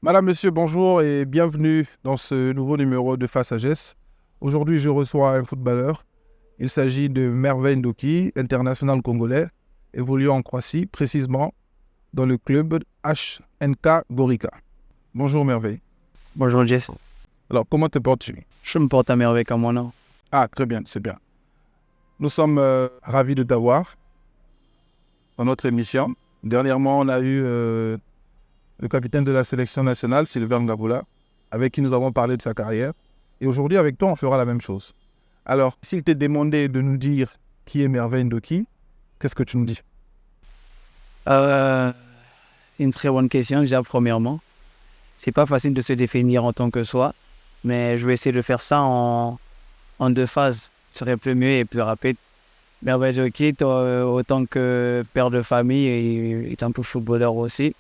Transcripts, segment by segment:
Madame, Monsieur, bonjour et bienvenue dans ce nouveau numéro de Face Sagesse. Aujourd'hui, je reçois un footballeur. Il s'agit de Merveille Ndoki, international congolais, évoluant en Croatie, précisément dans le club HNK Gorica. Bonjour Merveille. Bonjour Jess, Alors, comment te portes-tu? je me porte à merveille comme mon nom. Ah, très bien, c'est bien. Nous sommes ravis de t'avoir dans notre émission. Dernièrement, on a eu le capitaine de la sélection nationale, Sylvain Ngaboula, avec qui nous avons parlé de sa carrière. Et aujourd'hui, avec toi, on fera la même chose. Alors, s'il t'est demandé de nous dire qui est Merveille Ndoki, qu'est-ce que tu nous dis? Euh, une très bonne question déjà premièrement. C'est pas facile de se définir en tant que soi, mais je vais essayer de faire ça en deux phases. Ce serait plus mieux et plus rapide. Merveille Jockey, autant que père de famille et étant que footballeur aussi.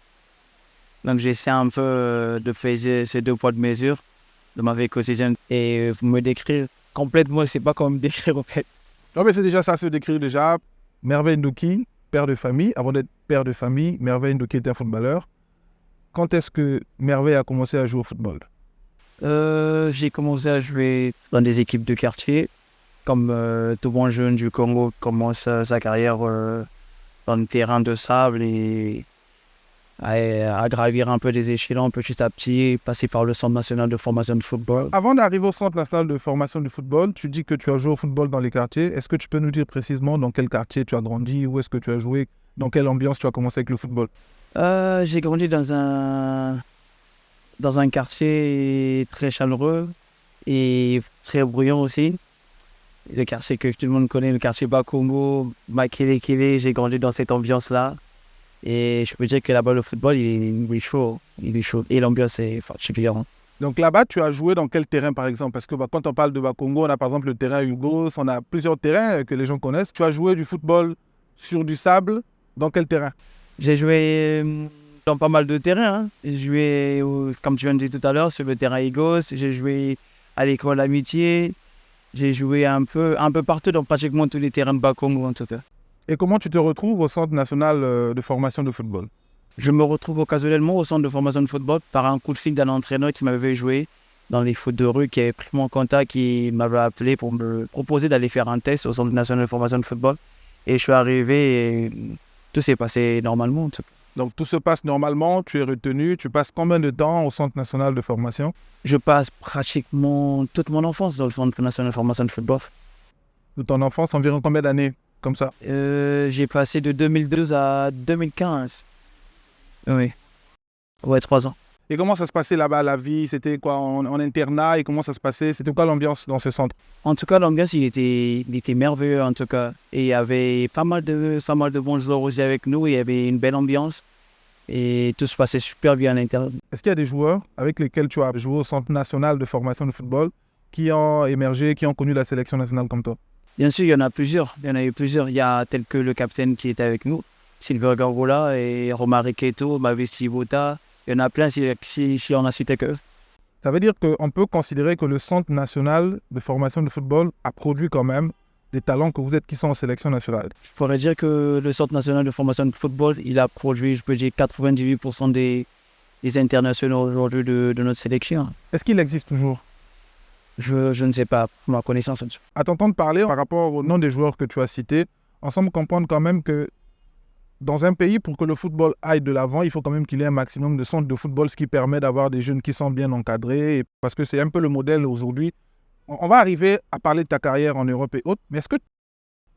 Donc j'essaie un peu de faire ces deux poids de mesure de ma vie quotidienne et me décrire complètement, c'est pas comme me décrire en fait. Non, mais c'est déjà ça, se décrire déjà. Merveille Ndoki, père de famille. Avant d'être père de famille, Merveille Ndoki était un footballeur. Quand est-ce que Merveille a commencé à jouer au football? J'ai commencé à jouer dans des équipes de quartier, comme tout bon jeune du Congo commence sa carrière dans le terrain de sable et à gravir un peu des échelons petit à petit, passer par le Centre national de formation de football. Avant d'arriver au Centre national de formation du football, tu dis que tu as joué au football dans les quartiers. Est-ce que tu peux nous dire précisément dans quel quartier tu as grandi, où est-ce que tu as joué, dans quelle ambiance tu as commencé avec le football? J'ai grandi dans un quartier très chaleureux et très bruyant aussi. Le quartier que tout le monde connaît, le quartier Bakongo, Makele, j'ai grandi dans cette ambiance-là. Et je peux dire que là-bas, le football, il est chaud. Il est chaud. Et l'ambiance est particulière. Donc là-bas, tu as joué dans quel terrain par exemple? Parce que quand on parle de Bakongo, on a par exemple le terrain Hugos, on a plusieurs terrains que les gens connaissent. Tu as joué du football sur du sable, dans quel terrain? J'ai joué dans pas mal de terrains. Hein. J'ai joué, comme tu viens de dire tout à l'heure, sur le terrain Igos. J'ai joué à l'école Amitié. J'ai joué un peu partout dans pratiquement tous les terrains de Bakongo en tout cas. Et comment tu te retrouves au Centre national de formation de football? Je me retrouve occasionnellement au centre de formation de football par un coup de fil d'un entraîneur qui m'avait joué dans les foot de rue, qui avait pris mon contact, qui m'avait appelé pour me proposer d'aller faire un test au centre national de formation de football. Et je suis arrivé et tout s'est passé normalement. En tout cas. Donc tout se passe normalement, tu es retenu, tu passes combien de temps au Centre national de formation? Je passe pratiquement toute mon enfance dans le centre national de formation de football. De ton enfance, environ combien d'années comme ça? J'ai passé de 2012 à 2015. Oui. Ouais, 3 ans. Et comment ça se passait là-bas, la vie? C'était quoi en internat? Et comment ça se passait? C'était quoi l'ambiance dans ce centre? En tout cas, l'ambiance, il était merveilleux, en tout cas. Et il y avait pas mal de bons joueurs aussi avec nous. Il y avait une belle ambiance. Et tout se passait super bien à l'intérieur. Est-ce qu'il y a des joueurs avec lesquels tu as joué au Centre national de formation de football qui ont émergé, qui ont connu la sélection nationale comme toi? Bien sûr, il y en a plusieurs. Il y en a eu plusieurs. Il y a tel que le capitaine qui était avec nous, Sylvain Ngaboula et Romare Keto, Mavis Chibota. Il y en a plein si on a cité que. Ça veut dire qu'on peut considérer que le Centre national de formation de football a produit quand même des talents que vous êtes qui sont en sélection nationale. Je pourrais dire que le Centre national de formation de football, il a produit, je peux dire, 98% des internationaux aujourd'hui de notre sélection. Est-ce qu'il existe toujours? Je ne sais pas, pour ma connaissance. À t'entendre parler par rapport au nom des joueurs que tu as cités, on semble comprendre quand même que dans un pays, pour que le football aille de l'avant, il faut quand même qu'il y ait un maximum de centres de football, ce qui permet d'avoir des jeunes qui sont bien encadrés, parce que c'est un peu le modèle aujourd'hui. On va arriver à parler de ta carrière en Europe et autres, mais est-ce que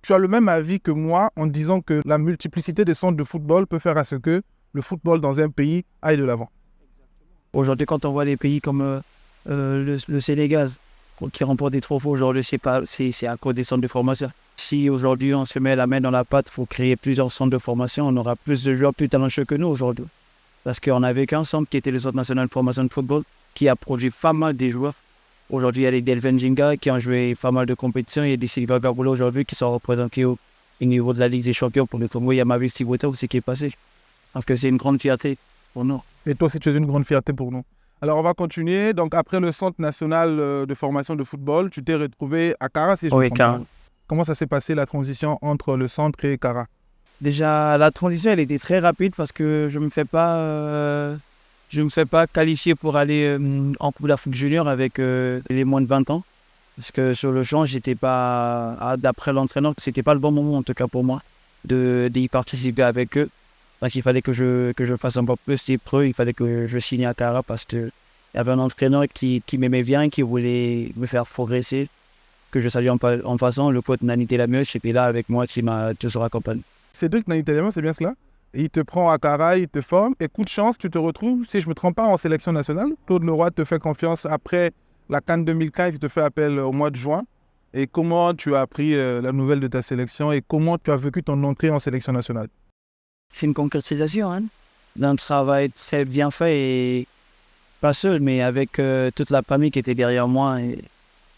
tu as le même avis que moi en disant que la multiplicité des centres de football peut faire à ce que le football dans un pays aille de l'avant? Aujourd'hui, quand on voit des pays comme le Sénégal, qui remportent des trophées aujourd'hui, c'est à cause des centres de formation. Si aujourd'hui on se met la main dans la pâte pour créer plusieurs centres de formation, on aura plus de joueurs plus talentueux que nous aujourd'hui. Parce qu'on n'avait qu'un centre qui était le Centre national de formation de football, qui a produit pas mal de joueurs. Aujourd'hui, il y a les Delvin Jinga qui ont joué pas mal de compétitions. Il y a des Sylvain Gaboula aujourd'hui qui sont représentés au niveau de la Ligue des Champions pour le Congo. Il y a Mavis Tibota aussi qui est passé. Donc c'est une grande fierté pour nous. Et toi aussi, tu es une grande fierté pour nous. Alors, on va continuer. Donc, après le Centre national de formation de football, tu t'es retrouvé à Kara, si je Oui, comprends bien. Comment ça s'est passé, la transition entre le centre et Kara? déjà, la transition, elle était très rapide parce que je je ne me fais pas qualifier pour aller en Coupe d'Afrique Junior avec les moins de 20 ans. Parce que sur le champ, j'étais pas, d'après l'entraîneur, c'était pas le bon moment en tout cas pour moi d'y participer avec eux. Donc il fallait que je fasse un peu plus des preuves, il fallait que je signe à Cara parce qu'il y avait un entraîneur qui m'aimait bien, qui voulait me faire progresser, que je salue en passant, le pote Nani Telamieux, qui était là avec moi, qui m'a toujours accompagné. Cédric Nani Telamieux, c'est bien cela? Et il te prend à Cara, il te forme, et coup de chance, tu te retrouves, si je ne me trompe pas, en sélection nationale. Claude Leroy te fait confiance après la CAN 2015, il te fait appel au mois de juin. Et comment tu as appris la nouvelle de ta sélection et comment tu as vécu ton entrée en sélection nationale? C'est une concrétisation d'un travail très bien fait et pas seul, mais avec toute la famille qui était derrière moi. Et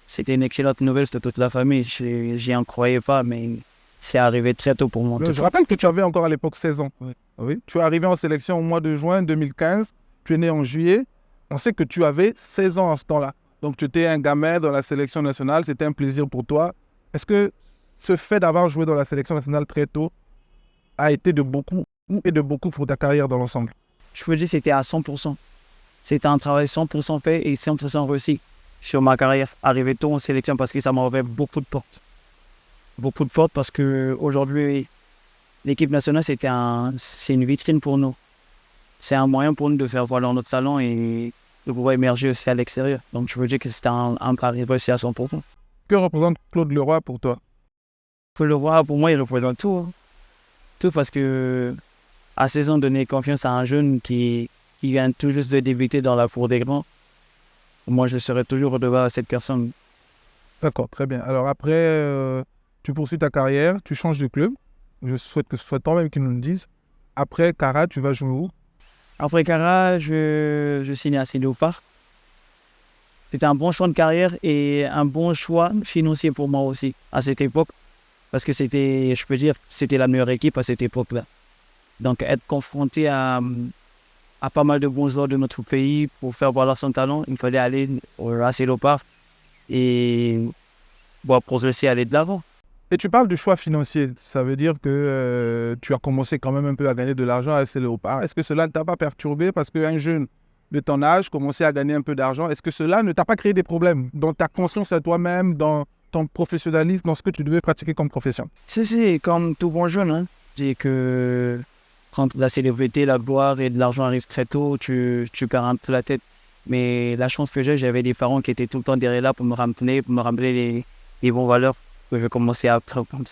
c'était une excellente nouvelle, c'était toute la famille. J'y en croyais pas, mais c'est arrivé très tôt pour moi. Je rappelle que tu avais encore à l'époque 16 ans. Oui. Oui. Tu es arrivé en sélection au mois de juin 2015. Tu es né en juillet. On sait que tu avais 16 ans en ce temps-là. Donc, tu étais un gamin dans la sélection nationale. C'était un plaisir pour toi. Est-ce que ce fait d'avoir joué dans la sélection nationale très tôt a été de beaucoup pour ta carrière dans l'ensemble? Je peux dire que c'était à 100%. C'était un travail 100% fait et 100% réussi sur ma carrière. Arrivé tôt en sélection parce que ça m'a ouvert beaucoup de portes. Beaucoup de portes parce qu'aujourd'hui, l'équipe nationale, c'est une vitrine pour nous. C'est un moyen pour nous de faire voir notre talent et de pouvoir émerger aussi à l'extérieur. Donc, je veux dire que c'était un pari réussi à 100%. Que représente Claude Leroy pour toi? Claude Leroy, pour moi, il représente tout. Tout parce que à 16 ans, donner confiance à un jeune qui vient tout juste de débuter dans la cour des grands, moi, je serai toujours redevable à cette personne. D'accord, très bien. Alors après, tu poursuis ta carrière, tu changes de club. Je souhaite que ce soit toi-même qui nous le dise. Après Cara, tu vas jouer où? Après Cara, je signe à Léopard. C'était un bon choix de carrière et un bon choix financier pour moi aussi à cette époque. Parce que je peux dire, c'était la meilleure équipe à cette époque-là. Donc être confronté à pas mal de bons joueurs de notre pays pour faire voir son talent, il fallait aller à Léopard et progresser, aller de l'avant. Et tu parles du choix financier. Ça veut dire que tu as commencé quand même un peu à gagner de l'argent à FC Léopard. Est-ce que cela ne t'a pas perturbé parce qu'un jeune de ton âge commençait à gagner un peu d'argent? Est-ce que cela ne t'a pas créé des problèmes dans ta conscience à toi-même, dans ton professionnalisme, dans ce que tu devais pratiquer comme profession? C'est comme tout bon jeune. C'est que quand la célébrité, la gloire et de l'argent arrivent très tôt, tu perds un peu la tête. Mais la chance que j'avais des parents qui étaient tout le temps derrière là pour me rappeler les bonnes valeurs que je commençais à apprendre.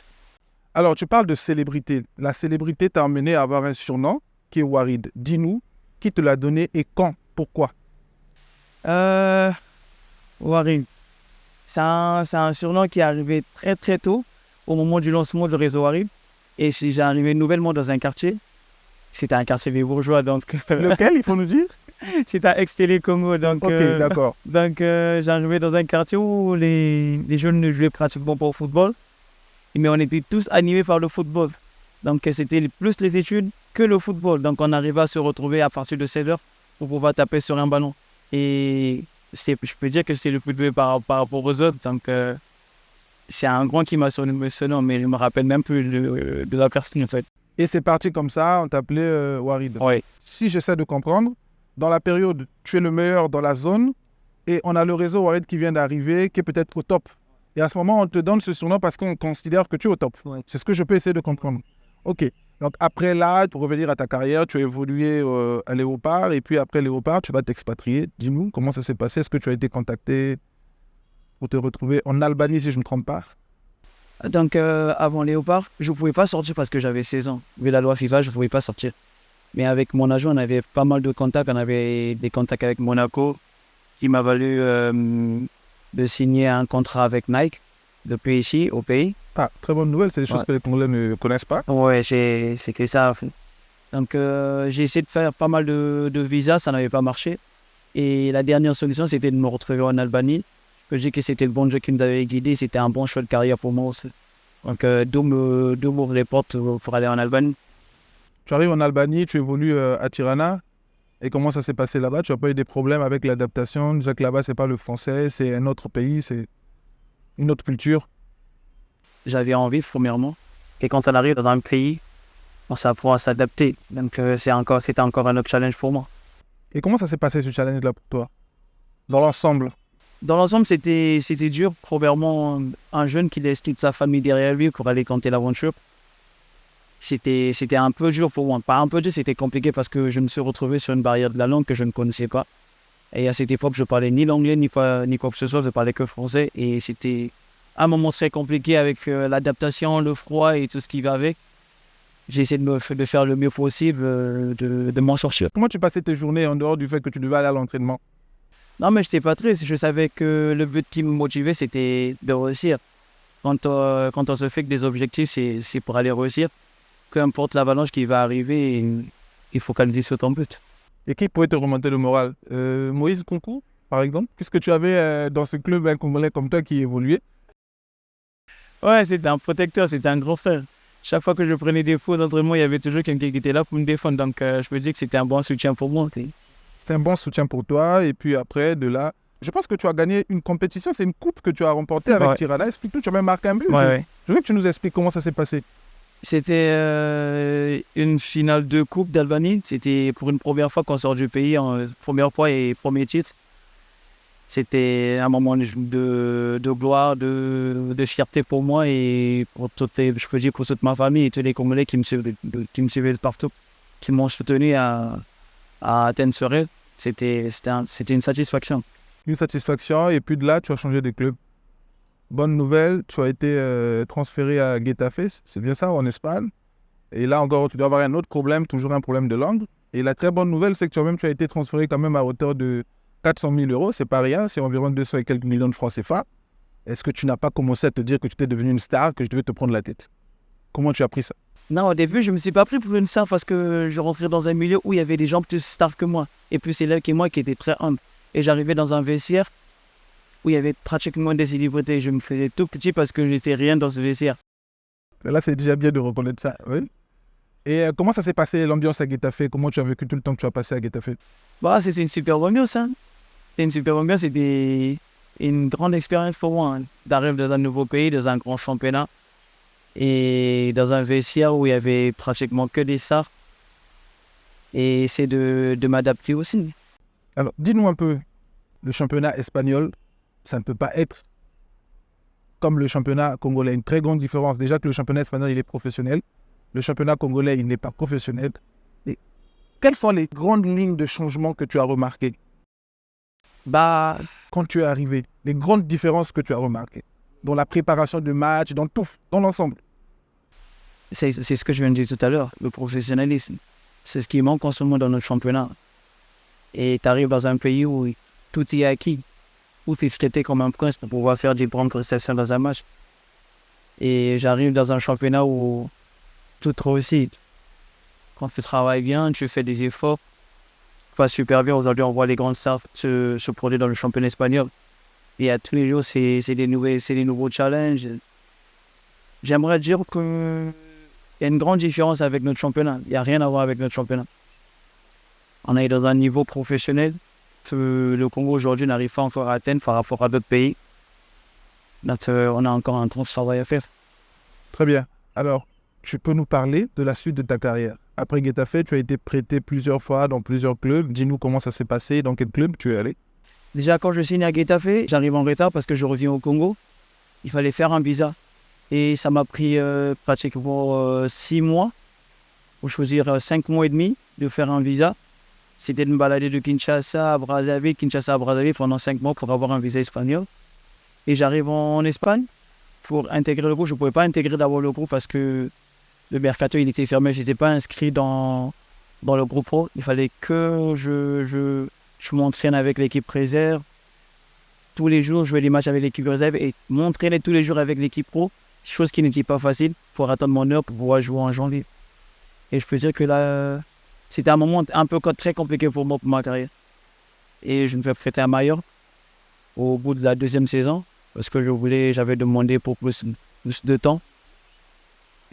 Alors, tu parles de célébrité. La célébrité t'a amené à avoir un surnom qui est Warid. Dis-nous, qui te l'a donné et quand? Pourquoi? Warid. C'est un surnom qui est arrivé très très tôt, au moment du lancement du réseau Warid. Et j'ai arrivé nouvellement dans un quartier. C'était un quartier des bourgeois, donc... Lequel, il faut nous dire? C'est à Ex-Télé Congo, donc... Ok, d'accord. Donc, j'arrivais dans un quartier où les jeunes ne jouaient pratiquement pas au football. Mais on était tous animés par le football. Donc, c'était plus les études que le football. Donc, on arrivait à se retrouver à partir de 16h pour pouvoir taper sur un ballon. Et je peux dire que c'est le football par rapport aux autres. Donc, c'est un grand qui m'a sonné ce nom, mais je ne me rappelle même plus de la personne, en fait. Et c'est parti comme ça, on t'appelait Warid. Oui. Si j'essaie de comprendre, dans la période, tu es le meilleur dans la zone et on a le réseau Warid qui vient d'arriver, qui est peut-être au top. Et à ce moment, on te donne ce surnom parce qu'on considère que tu es au top. Ouais. C'est ce que je peux essayer de comprendre. Ok. Donc après là, pour revenir à ta carrière, tu as évolué à Léopard et puis après Léopard, tu vas t'expatrier. Dis-nous comment ça s'est passé. Est-ce que tu as été contacté pour te retrouver en Albanie, si je ne me trompe pas? Donc, avant Léopard, je ne pouvais pas sortir parce que j'avais 16 ans. Vu la loi FIFA, je ne pouvais pas sortir. Mais avec mon agent, on avait pas mal de contacts. On avait des contacts avec Monaco, qui m'a valu de signer un contrat avec Nike depuis ici, au pays. Ah, très bonne nouvelle. C'est des choses que les Congolais ne connaissent pas. Ouais, c'est que ça. En fait. Donc, j'ai essayé de faire pas mal de visas. Ça n'avait pas marché. Et la dernière solution, c'était de me retrouver en Albanie. Je dis que c'était le bon Dieu qui nous avait guidé. C'était un bon choix de carrière pour moi aussi. Donc, d'où m'ouvre les portes pour aller en Albanie. Tu arrives en Albanie, tu évolues à Tirana. Et comment ça s'est passé là-bas? Tu n'as pas eu des problèmes avec l'adaptation? Déjà que là-bas, ce n'est pas le français, c'est un autre pays, c'est une autre culture. J'avais envie, premièrement. Et quand on arrive dans un pays, on s'apprend à s'adapter. Donc, c'était encore un autre challenge pour moi. Et comment ça s'est passé ce challenge-là pour toi? Dans l'ensemble? Dans l'ensemble, c'était dur. Premièrement, un jeune qui laisse toute sa famille derrière lui pour aller tenter l'aventure. C'était un peu dur pour moi. Pas un peu dur, c'était compliqué parce que je me suis retrouvé sur une barrière de la langue que je ne connaissais pas. Et à cette époque, je parlais ni l'anglais, ni quoi que ce soit, je parlais que français. Et c'était un moment très compliqué avec l'adaptation, le froid et tout ce qui va avec. J'ai essayé de faire le mieux possible, de m'en sortir. Comment tu passais tes journées en dehors du fait que tu devais aller à l'entraînement? Non, mais je n'étais pas triste. Je savais que le but qui me motivait, c'était de réussir. Quand on se fixe des objectifs, c'est pour aller réussir. Peu importe l'avalanche qui va arriver, il faut focaliser sur ton but. Et qui pouvait te remonter le moral? Moïse Nkunku, par exemple? Puisque tu avais dans ce club un Congolais comme toi qui évoluait. Ouais, c'était un protecteur, c'était un grand frère. Chaque fois que je prenais des faux d'entraînement, il y avait toujours quelqu'un qui était là pour me défendre. Donc, je me dis que c'était un bon soutien pour moi. C'était un bon soutien pour toi. Et puis après, de là, je pense que tu as gagné une compétition. C'est une coupe que tu as remportée avec Ouais. Tirana. Explique-nous, tu as même marqué un but. Ouais. Je veux que tu nous expliques comment ça s'est passé. C'était une finale de Coupe d'Albanie. C'était pour une première fois qu'on sort du pays, première fois et premier titre. C'était un moment de gloire, de fierté pour moi et pour je peux dire pour toute ma famille et tous les Congolais qui me suivaient partout, qui m'ont soutenu à atteindre ce rêve. C'était une satisfaction. Une satisfaction. Et puis de là, tu as changé de club. Bonne nouvelle, tu as été transféré à Getafe. C'est bien ça, en Espagne. Et là encore, tu dois avoir un autre problème, toujours un problème de langue. Et la très bonne nouvelle, c'est que tu as été transféré quand même à hauteur de 400 000 euros. C'est pas rien, c'est environ 200 et quelques millions de francs CFA. Est-ce que tu n'as pas commencé à te dire que tu étais devenu une star, que je devais te prendre la tête? Comment tu as pris ça? Non, au début, je ne me suis pas pris pour une star parce que je rentrais dans un milieu où il y avait des gens plus stars que moi et plus élèves que moi qui étaient très humbles. Et j'arrivais dans un vestiaire où il y avait pratiquement des célébrités. Je me faisais tout petit parce que je n'étais rien dans ce vestiaire. Là, c'est déjà bien de reconnaître ça. Oui. Et comment ça s'est passé, l'ambiance à Getafe? Comment tu as vécu tout le temps que tu as passé à Getafe? Bah, c'était une super ambiance. C'était une super ambiance. C'était une grande expérience pour moi d'arriver dans un nouveau pays, dans un grand championnat et dans un vestiaire où il y avait pratiquement que des stars. Et essayer de m'adapter aussi. Alors, dis-nous un peu, le championnat espagnol, ça ne peut pas être comme le championnat congolais. Une très grande différence. Déjà que le championnat espagnol, il est professionnel. Le championnat congolais, il n'est pas professionnel. Et quelles sont les grandes lignes de changement que tu as remarquées Bah, quand tu es arrivé? Les grandes différences que tu as remarquées dans la préparation de match, dans tout, dans l'ensemble. c'est ce que je viens de dire tout à l'heure, le professionnalisme. C'est ce qui manque en ce moment dans notre championnat. Et tu arrives dans un pays où tout y est acquis, où tu es traité comme un prince pour pouvoir faire des grandes prestations dans un match. Et j'arrive dans un championnat où tout réussit. Quand tu travailles bien, tu fais des efforts, tu fais super bien. Aujourd'hui, on voit les grandes stars se produire dans le championnat espagnol. Et à tous les jours, c'est des nouveaux challenges. J'aimerais dire qu'il y a une grande différence avec notre championnat. Il n'y a rien à voir avec notre championnat. On est dans un niveau professionnel que le Congo aujourd'hui n'arrive pas encore à atteindre par rapport à d'autres pays. Donc, on a encore un grand travail à faire. Très bien. Alors, tu peux nous parler de la suite de ta carrière. Après Getafe, tu as été prêté plusieurs fois dans plusieurs clubs. Dis-nous comment ça s'est passé, dans quel club tu es allé. Déjà, quand je signe à Getafe, j'arrive en retard parce que je reviens au Congo. Il fallait faire un visa. Et ça m'a pris pratiquement 6 mois, pour choisir 5 mois et demi de faire un visa. C'était de me balader de Kinshasa à Brazzaville pendant 5 mois pour avoir un visa espagnol. Et j'arrive en Espagne pour intégrer le groupe. Je ne pouvais pas intégrer d'abord le groupe parce que le mercato il était fermé. Je n'étais pas inscrit dans le groupe pro. Il fallait que je m'entraîne avec l'équipe réserve. Tous les jours, je jouais les matchs avec l'équipe réserve et m'entraîner tous les jours avec l'équipe pro. Chose qui n'était pas facile pour attendre mon heure pour pouvoir jouer en janvier. Et je peux dire que là, c'était un moment un peu très compliqué pour moi, pour ma carrière. Et je me fais prêter à Majorque au bout de la deuxième saison parce que j'avais demandé pour plus de temps.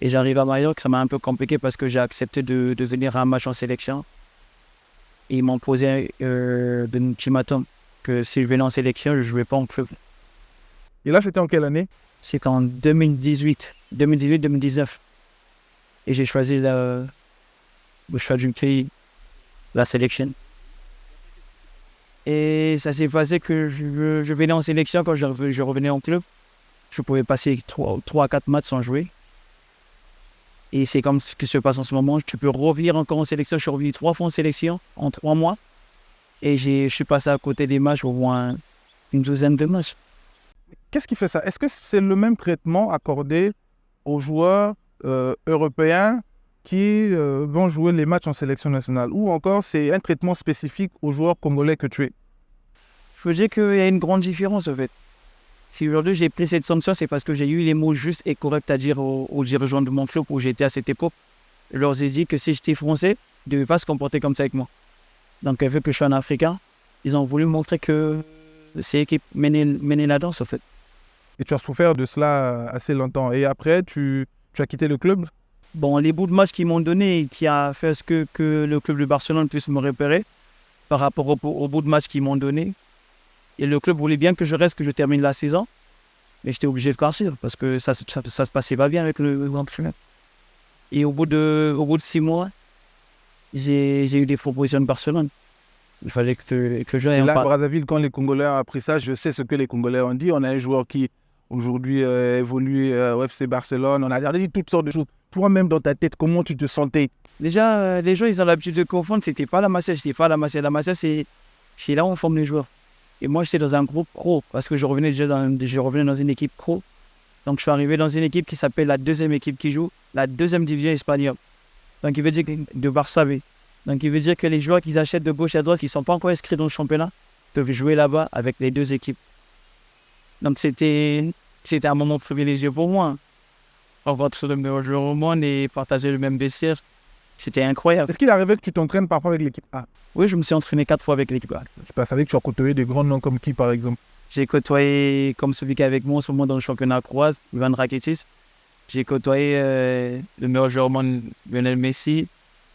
Et j'arrive à Majorque, ça m'a un peu compliqué parce que j'ai accepté de venir à un match en sélection. Et ils m'ont posé un ultimatum que si je venais en sélection, je ne jouais pas en club. Et là, c'était en quelle année? C'est en 2018-2019. Et j'ai choisi le choix du pays, la sélection. Et ça s'est passé que je venais en sélection quand je revenais en club. Je pouvais passer 3 à 4 matchs sans jouer. Et c'est comme ce qui se passe en ce moment. Tu peux revenir encore en sélection. Je suis revenu 3 fois en sélection en 3 mois. Et je suis passé à côté des matchs au moins une douzaine de matchs. Qu'est-ce qui fait ça? Est-ce que c'est le même traitement accordé aux joueurs européens qui vont jouer les matchs en sélection nationale? Ou encore c'est un traitement spécifique aux joueurs congolais que tu es? Je veux dire qu'il y a une grande différence en fait. Si aujourd'hui j'ai pris cette sanction, c'est parce que j'ai eu les mots justes et corrects à dire aux dirigeants de mon club où j'étais à cette époque. Je leur ai dit que si j'étais français, ils ne devaient pas se comporter comme ça avec moi. Donc, vu que je suis un Africain, ils ont voulu montrer que c'est qui menait la danse, en fait. Et tu as souffert de cela assez longtemps. Et après, tu as quitté le club? Bon, les bouts de match qu'ils m'ont donné, qui a fait ce que le club de Barcelone puisse me repérer par rapport au bout de match qu'ils m'ont donné. Et le club voulait bien que je reste, que je termine la saison. Mais j'étais obligé de partir parce que ça se passait pas bien avec le grand club. Et au bout de 6 mois, j'ai eu des propositions de Barcelone. Il fallait que je Et là, à Brazzaville, quand les Congolais ont appris ça, je sais ce que les Congolais ont dit. On a un joueur qui, aujourd'hui, évolue au FC Barcelone. On a dit toutes sortes de choses. Toi-même, dans ta tête, comment tu te sentais? Déjà, les gens, ils ont l'habitude de confondre. C'était pas la Masia, j'étais pas la Masia. La Masia, c'est là où on forme les joueurs. Et moi, j'étais dans un groupe pro parce que je revenais dans une équipe pro. Donc, je suis arrivé dans une équipe qui s'appelle la deuxième équipe qui joue, la deuxième division espagnole. Donc, il veut dire de Barça B. Donc, il veut dire que les joueurs qu'ils achètent de gauche à droite, qui ne sont pas encore inscrits dans le championnat, peuvent jouer là-bas avec les 2 équipes. Donc, c'était un moment privilégié pour moi. Rencontrer le meilleur joueur au monde et partager le même vestiaire, c'était incroyable. Est-ce qu'il arrivait que tu t'entraînes parfois avec l'équipe A? Oui, je me suis entraîné 4 fois avec l'équipe A. Tu savais que tu as côtoyé des grands noms comme qui, par exemple? J'ai côtoyé, comme celui qui est avec moi en ce moment dans le championnat croate, Ivan Rakitic. J'ai côtoyé le meilleur joueur au monde, Lionel Messi.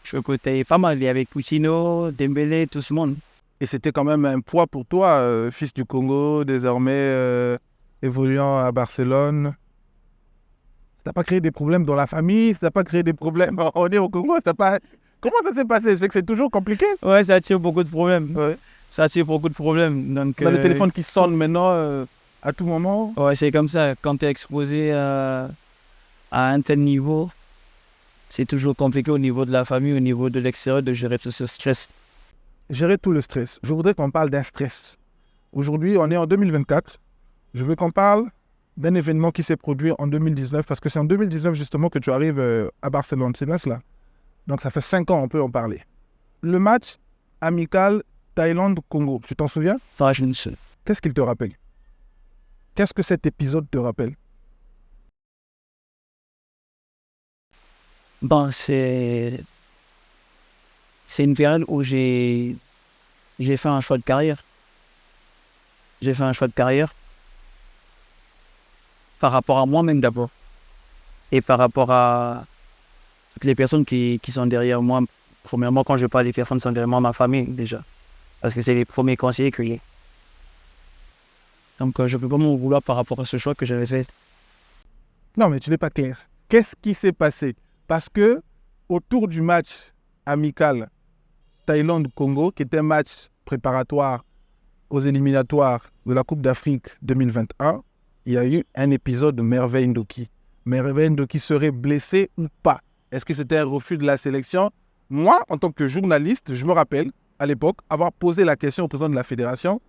Je côtoyais pas mal, il y avait Coutinho, Dembélé, tout ce monde. Et c'était quand même un poids pour toi, fils du Congo, désormais évoluant à Barcelone. Ça n'a pas créé des problèmes dans la famille? Ça n'a pas créé des problèmes on est au Congo? Comment ça s'est passé? Je sais que c'est toujours compliqué. Ouais, ça attire beaucoup de problèmes. Ouais. Ça attire beaucoup de problèmes. Donc, on a le téléphone qui sonne maintenant à tout moment. Ouais, c'est comme ça. Quand tu es exposé à un tel niveau, c'est toujours compliqué au niveau de la famille, au niveau de l'extérieur, de gérer tout ce stress. Gérer tout le stress. Je voudrais qu'on parle d'un stress. Aujourd'hui, on est en 2024. Je veux qu'on parle d'un événement qui s'est produit en 2019, parce que c'est en 2019 justement que tu arrives à Barcelone, c'est bien cela. Donc ça fait 5 ans, on peut en parler. Le match amical Thaïlande-Congo, tu t'en souviens? Enfin, je ne sais. Qu'est-ce qu'il te rappelle? Qu'est-ce que cet épisode te rappelle? Bon, c'est une période où j'ai fait un choix de carrière. J'ai fait un choix de carrière par rapport à moi-même d'abord et par rapport à toutes les personnes qui sont derrière moi. Premièrement, quand je parle des personnes qui sont derrière moi, ma famille déjà, parce que c'est les premiers conseillers qu'il y a. Donc, je ne peux pas m'en vouloir par rapport à ce choix que j'avais fait. Non, mais tu n'es pas clair. Qu'est-ce qui s'est passé? Parce que autour du match amical Thaïlande-Congo, qui était un match préparatoire aux éliminatoires de la Coupe d'Afrique 2021, il y a eu un épisode de Merveille Ndoki. Merveille Ndoki serait blessé ou pas? Est-ce que c'était un refus de la sélection? Moi, en tant que journaliste, je me rappelle, à l'époque, avoir posé la question au président de la fédération,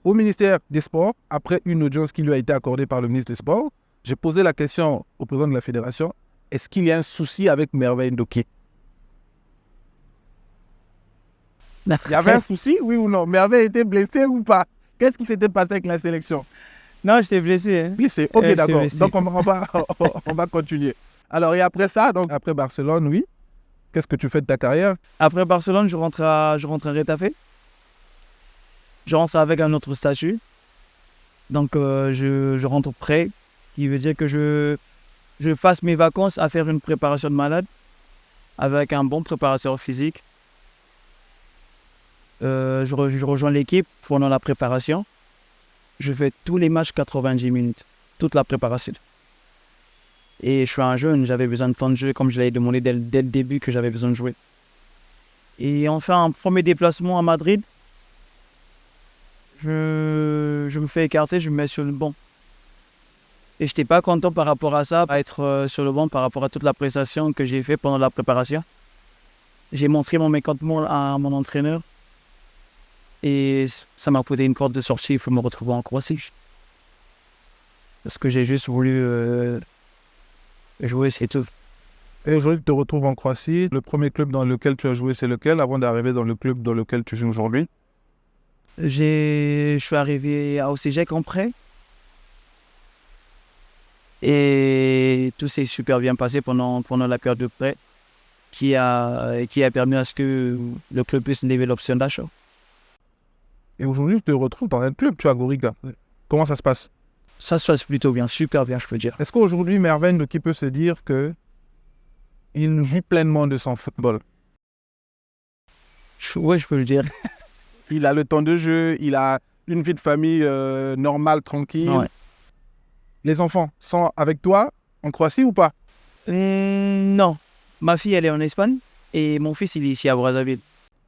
au ministère des Sports, après une audience qui lui a été accordée par le ministre des Sports. J'ai posé la question au président de la fédération, est-ce qu'il y a un souci avec Merveille Ndoki? Il y avait un souci, oui ou non? Merveille était blessé ou pas? Qu'est-ce qui s'était passé avec la sélection? Non, j'étais blessé. Hein. Blessé, ok, d'accord. Donc, on va continuer. Alors, et après ça, donc après Barcelone, oui, qu'est-ce que tu fais de ta carrière? Après Barcelone, je rentre à Retafe. Je rentre avec un autre statut. Donc, je rentre prêt, qui veut dire que je fasse mes vacances à faire une préparation de malade avec un bon préparateur physique. Je rejoins l'équipe pendant la préparation. Je fais tous les matchs 90 minutes, toute la préparation. Et je suis un jeune, j'avais besoin de temps de jeu, comme je l'avais demandé dès le début que j'avais besoin de jouer. Et on fait un premier déplacement à Madrid. je me fais écarter, je me mets sur le banc. Et je n'étais pas content par rapport à ça, à être sur le banc par rapport à toute la prestation que j'ai fait pendant la préparation. J'ai montré mon mécontentement à mon entraîneur. Et ça m'a coûté une porte de sortie, il faut me retrouver en Croatie. Parce que j'ai juste voulu jouer, c'est tout. Et aujourd'hui, tu te retrouves en Croatie. Le premier club dans lequel tu as joué, c'est lequel avant d'arriver dans le club dans lequel tu joues aujourd'hui? Je suis arrivé à Osijek en prêt. Et tout s'est super bien passé pendant la période de prêt qui a permis à ce que le club puisse lever l'option d'achat. Et aujourd'hui, tu te retrouves dans un club, tu es à Gorica. Comment ça se passe? Ça se passe plutôt bien, super bien, je peux dire. Est-ce qu'aujourd'hui, Mervein, qui peut se dire que il vit pleinement de son football? Oui, je peux le dire. Il a le temps de jeu, il a une vie de famille normale, tranquille. Ouais. Les enfants sont avec toi en Croatie ou pas? Non. Ma fille, elle est en Espagne et mon fils, il est ici à Brazzaville.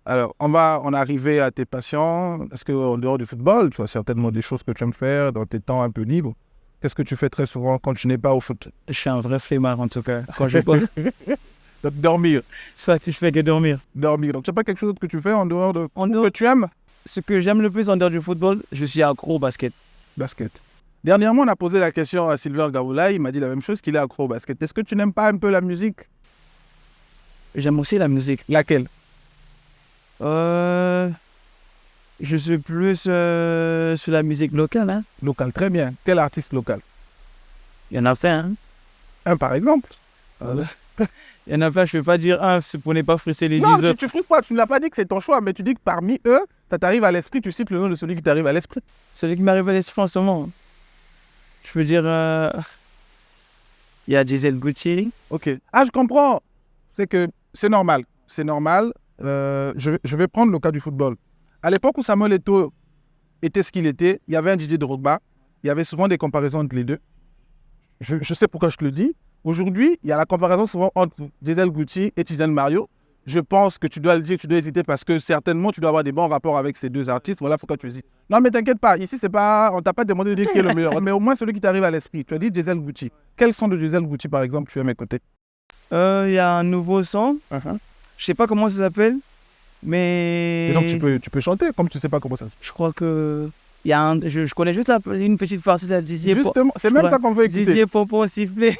Alors, on va en arriver à tes passions. Est-ce qu'en dehors du football, tu as certainement des choses que tu aimes faire dans tes temps un peu libres? Qu'est-ce que tu fais très souvent quand tu n'es pas au foot? Je suis un vrai flemmard en tout cas. Quand je peux, Donc, dormir. ça, je fais que dormir. Dormir. Donc, tu n'as pas quelque chose que tu fais en dehors de En que dehors, tu aimes? ce que j'aime le plus en dehors du football, je suis accro au basket. Basket. Dernièrement, on a posé la question à Silver Gaoula. Il m'a dit la même chose, qu'il est accro au basket. Est-ce que tu n'aimes pas un peu la musique? J'aime aussi la musique. Laquelle? Je suis plus sur la musique locale. Hein. Local. Très bien. Quel artiste local? Il y en a plein. Hein. Un, par exemple. Il y en a plein, je ne vais pas dire un pour ne pas frustrer les Non, 10 autres. tu frustres pas. Tu ne l'as pas dit que c'est ton choix, mais tu dis que parmi eux, ça t'arrive à l'esprit. Tu cites le nom de celui qui t'arrive à l'esprit. Celui qui m'arrive à l'esprit en ce moment. Je veux dire, il y a Giselle Gucci. Ok. Ah, je comprends. C'est que c'est normal. C'est normal. Je vais prendre le cas du football. À l'époque où Samuel Eto'o était ce qu'il était, il y avait un Didier Drogba. Il y avait souvent des comparaisons entre les deux. Je sais pourquoi je te le dis. Aujourd'hui, il y a la comparaison souvent entre Giselle Gucci et Tidiane Mario. Je pense que tu dois le dire, tu dois hésiter parce que certainement tu dois avoir des bons rapports avec ces deux artistes. Voilà pourquoi tu hésites. Non, mais t'inquiète pas. Ici, c'est pas, on t'a pas demandé de dire qui est le meilleur. Mais au moins celui qui t'arrive à l'esprit. Tu as dit Giselle Gucci. Quel son de Giselle Gucci, par exemple, tu aimes écouter? Il y a un nouveau son. Je sais pas comment ça s'appelle, mais Et donc tu peux chanter comme tu sais pas comment ça se fait. je crois que il y a je connais juste une petite partie de la Didier. Justement, c'est même ça qu'on veut écouter. Didier Pompon sifflé.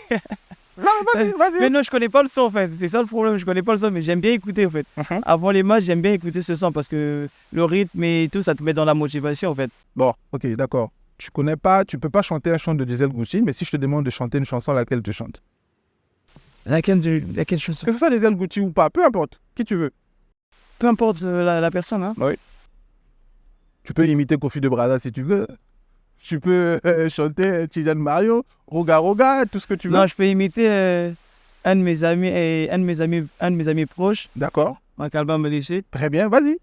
Non, vas-y, vas-y. Mais non, je connais pas le son en fait. C'est ça le problème, je connais pas le son, mais j'aime bien écouter en fait. Avant les matchs, j'aime bien écouter ce son parce que le rythme et tout, ça te met dans la motivation en fait. Bon, ok, d'accord. Tu connais pas, tu peux pas chanter un chant de Giselle Gucci, mais si je te demande de chanter une chanson, laquelle tu chantes? Laquelle chanson? Que ce soit Giselle Gucci ou pas, peu importe, qui tu veux. Peu importe la personne, hein. Oui. Tu peux imiter Kofi de Brada si tu veux. Tu peux chanter Tidiane Mario, Roga Roga, tout ce que tu veux. Non, je peux imiter un de mes amis et un de mes amis proches. D'accord. Makalba Meliché. Très bien, vas-y.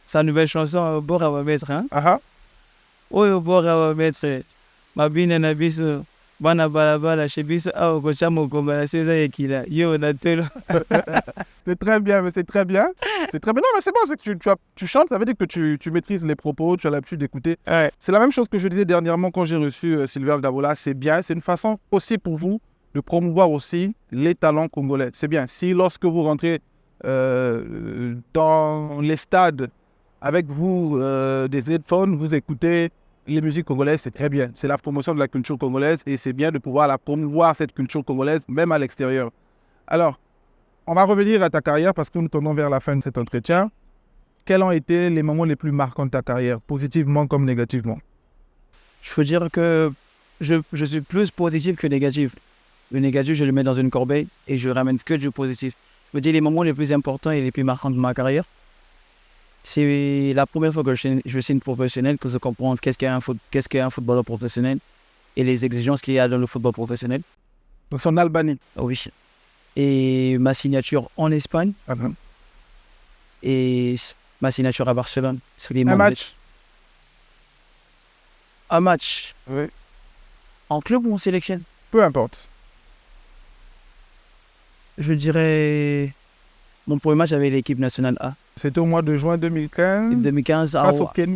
Sa nouvelle chanson, au bord à mettre, hein. Oui, au bord à mettre. Ma bine na biso. Bana balabala chez biso. Ah, au kochamo comme la saison et qu'il a. Yo, natel. C'est très bien, mais c'est très bien. C'est très bien. Non, mais c'est bon, c'est que tu chantes, ça veut dire que tu maîtrises les propos, tu as l'habitude d'écouter. Ouais. C'est la même chose que je disais dernièrement quand j'ai reçu Silver Gaoula. C'est bien, c'est une façon aussi pour vous de promouvoir aussi les talents congolais. C'est bien. Si lorsque vous rentrez dans les stades avec vous des headphones, vous écoutez les musiques congolaises, c'est très bien. C'est la promotion de la culture congolaise et c'est bien de pouvoir la promouvoir, cette culture congolaise, même à l'extérieur. Alors, on va revenir à ta carrière parce que nous tournons vers la fin de cet entretien. Quels ont été les moments les plus marquants de ta carrière, positivement comme négativement? Je veux dire que je suis plus positif que négatif. Le négatif, je le mets dans une corbeille et je ramène que du positif. Je veux dire, les moments les plus importants et les plus marquants de ma carrière, c'est la première fois que je signe professionnel, que je comprends qu'est-ce qu'est un footballeur professionnel et les exigences qu'il y a dans le football professionnel. Donc c'est en Albanie. Oh oui. Et ma signature en Espagne et ma signature à Barcelone. Un match? Un match. Oui. En club ou en sélection? Peu importe. Je dirais mon premier match avec l'équipe nationale A. C'était au mois de juin 2015. 2015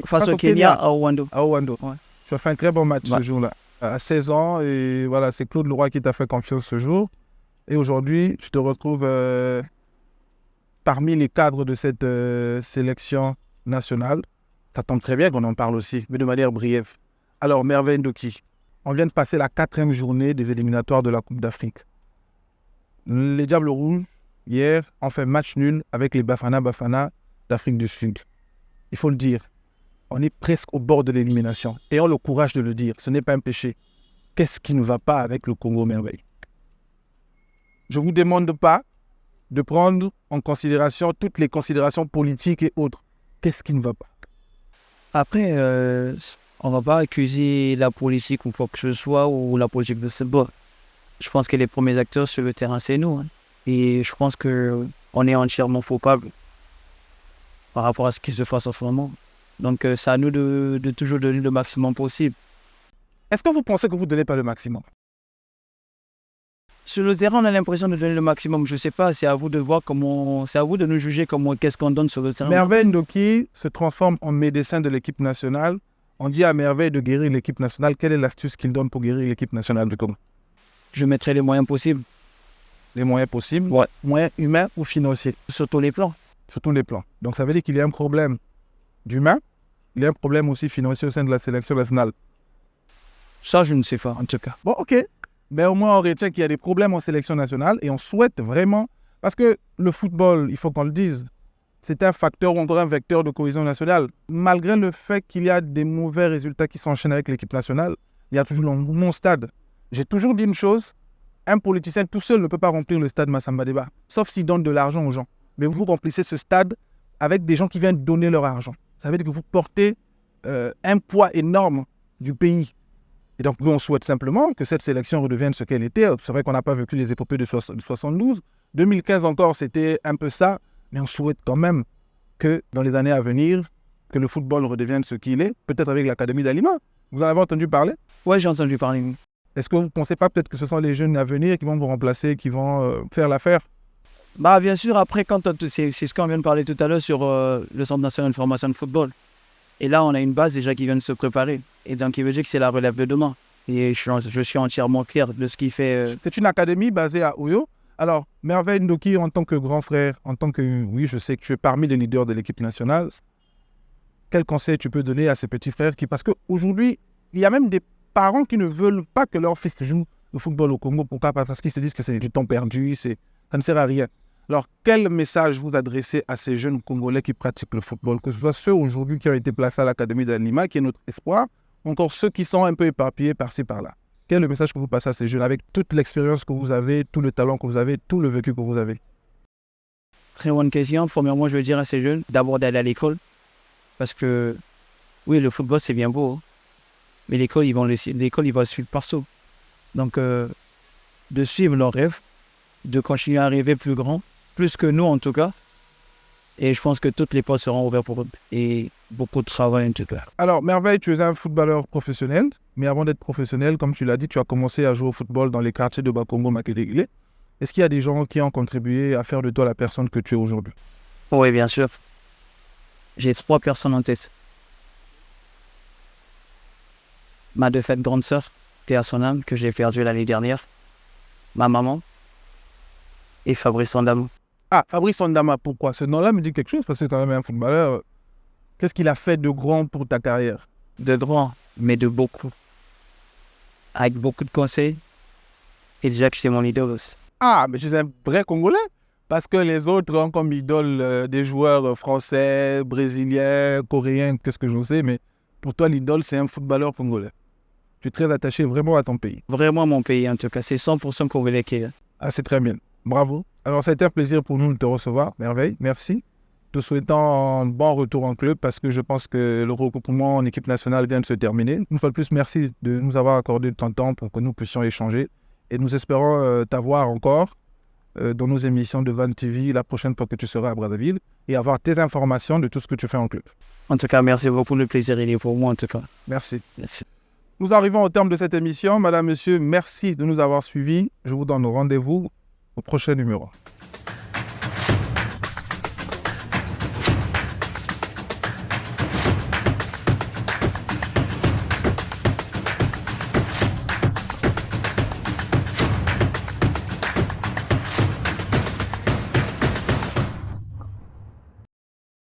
face au Kenya à Rwanda. À Rwanda. Ouais. Tu as fait un très bon match Ouais. ce jour-là. À 16 ans, et voilà, c'est Claude Leroy qui t'a fait confiance ce jour. Et aujourd'hui, tu te retrouves parmi les cadres de cette sélection nationale. Ça tombe très bien qu'on en parle aussi, mais de manière brève. Alors, Merveille Ndoki, on vient de passer la 4e journée des éliminatoires de la Coupe d'Afrique. Les Diables Rouges, hier, ont fait match nul avec les Bafana Bafana d'Afrique du Sud. Il faut le dire, on est presque au bord de l'élimination. Ayons le courage de le dire, ce n'est pas un péché. Qu'est-ce qui ne va pas avec le Congo Merveille? Je ne vous demande pas de prendre en considération toutes les considérations politiques et autres. Qu'est-ce qui ne va pas? Après, on ne va pas accuser la politique ou quoi que ce soit, ou la politique de football. Je pense que les premiers acteurs sur le terrain, c'est nous. Hein. Et je pense qu'on est entièrement coupable par rapport à ce qui se passe en ce moment. Donc, c'est à nous de toujours donner le maximum possible. Est-ce que vous pensez que vous ne donnez pas le maximum? Sur le terrain, on a l'impression de donner le maximum. Je ne sais pas, c'est à vous de voir comment... C'est à vous de nous juger qu'est-ce qu'on donne sur le terrain. Merveille Ndoki se transforme en médecin de l'équipe nationale. On dit à Merveille de guérir l'équipe nationale. Quelle est l'astuce qu'il donne pour guérir l'équipe nationale du Congo? Je mettrai les moyens possibles. Les moyens possibles? Ouais. Moyens humains ou financiers? Sur tous les plans. Sur tous les plans. Donc ça veut dire qu'il y a un problème d'humain. Il y a un problème aussi financier au sein de la sélection nationale. Ça, je ne sais pas, en tout cas. Bon, ok. Mais au moins, on retient qu'il y a des problèmes en sélection nationale et on souhaite vraiment... Parce que le football, il faut qu'on le dise, c'est un facteur ou encore un vecteur de cohésion nationale. Malgré le fait qu'il y a des mauvais résultats qui s'enchaînent avec l'équipe nationale, il y a toujours mon stade. J'ai toujours dit une chose, un politicien tout seul ne peut pas remplir le stade Massamba Déba, sauf s'il donne de l'argent aux gens. Mais vous remplissez ce stade avec des gens qui viennent donner leur argent. Ça veut dire que vous portez un poids énorme du pays. Et donc, nous, on souhaite simplement que cette sélection redevienne ce qu'elle était. C'est vrai qu'on n'a pas vécu les épopées de 72. 2015 encore, c'était un peu ça. Mais on souhaite quand même que, dans les années à venir, que le football redevienne ce qu'il est. Peut-être avec l'Académie d'Alima. Vous en avez entendu parler? Oui, j'ai entendu parler. Est-ce que vous ne pensez pas peut-être que ce sont les jeunes à venir qui vont vous remplacer, qui vont faire l'affaire? Bah, bien sûr, après, c'est ce qu'on vient de parler tout à l'heure sur le Centre national de formation de football. Et là, on a une base déjà qui vient de se préparer. Et donc, il veut dire que c'est la relève de demain. Et je suis entièrement clair de ce qu'il fait. C'est une académie basée à Oyo. Alors, Merveille Ndoki, en tant que grand frère, en tant que... Oui, je sais que tu es parmi les leaders de l'équipe nationale. Quel conseil tu peux donner à ces petits frères qui... Parce qu'aujourd'hui, il y a même des parents qui ne veulent pas que leur fils joue au football au Congo. Pourquoi? Parce qu'ils se disent que c'est du temps perdu, ça ne sert à rien. Alors, quel message vous adressez à ces jeunes Congolais qui pratiquent le football, que ce soit ceux aujourd'hui qui ont été placés à l'Académie d'Alima, qui est notre espoir, ou encore ceux qui sont un peu éparpillés par-ci, par-là? Quel est le message que vous passez à ces jeunes avec toute l'expérience que vous avez, tout le talent que vous avez, tout le vécu que vous avez? Très bonne question. Premièrement, je veux dire à ces jeunes d'abord d'aller à l'école. Parce que, oui, le football, c'est bien beau. Hein. Mais l'école, ils vont suivre partout. Donc, de suivre leurs rêves, de continuer à rêver plus grand, plus que nous en tout cas. Et je pense que toutes les portes seront ouvertes pour eux. Et beaucoup de travail en tout cas. Alors, Merveille, tu es un footballeur professionnel. Mais avant d'être professionnel, comme tu l'as dit, tu as commencé à jouer au football dans les quartiers de Bakongo, Makelele. Est-ce qu'il y a des gens qui ont contribué à faire de toi la personne que tu es aujourd'hui? Oui, bien sûr. J'ai 3 personnes en tête. Ma défaite grande sœur, Théa Sonam, que j'ai perdue l'année dernière. Ma maman. Et Fabrice Ondama. Ah, Fabrice Ondama, pourquoi? Ce nom-là me dit quelque chose parce que c'est quand même un footballeur. Qu'est-ce qu'il a fait de grand pour ta carrière? De grand, mais de beaucoup. Avec beaucoup de conseils. Et déjà que c'est mon idole aussi. Ah, mais tu es un vrai Congolais? Parce que les autres ont comme idole des joueurs français, brésiliens, coréens, qu'est-ce que je sais, mais pour toi, l'idole, c'est un footballeur congolais. Tu es très attaché vraiment à ton pays. Vraiment mon pays, en tout cas. C'est 100% congolais qui est. Ah, c'est très bien. Bravo. Alors, ça a été un plaisir pour nous de te recevoir. Merveille, merci. Te souhaitant un bon retour en club parce que je pense que le regroupement en équipe nationale vient de se terminer. Une fois de plus, merci de nous avoir accordé ton temps pour que nous puissions échanger. Et nous espérons t'avoir encore dans nos émissions de Van TV la prochaine fois que tu seras à Brazzaville et avoir tes informations de tout ce que tu fais en club. En tout cas, merci beaucoup. Le plaisir, il est pour moi, en tout cas. Merci. Merci. Nous arrivons au terme de cette émission. Madame, Monsieur, merci de nous avoir suivis. Je vous donne rendez-vous au prochain numéro.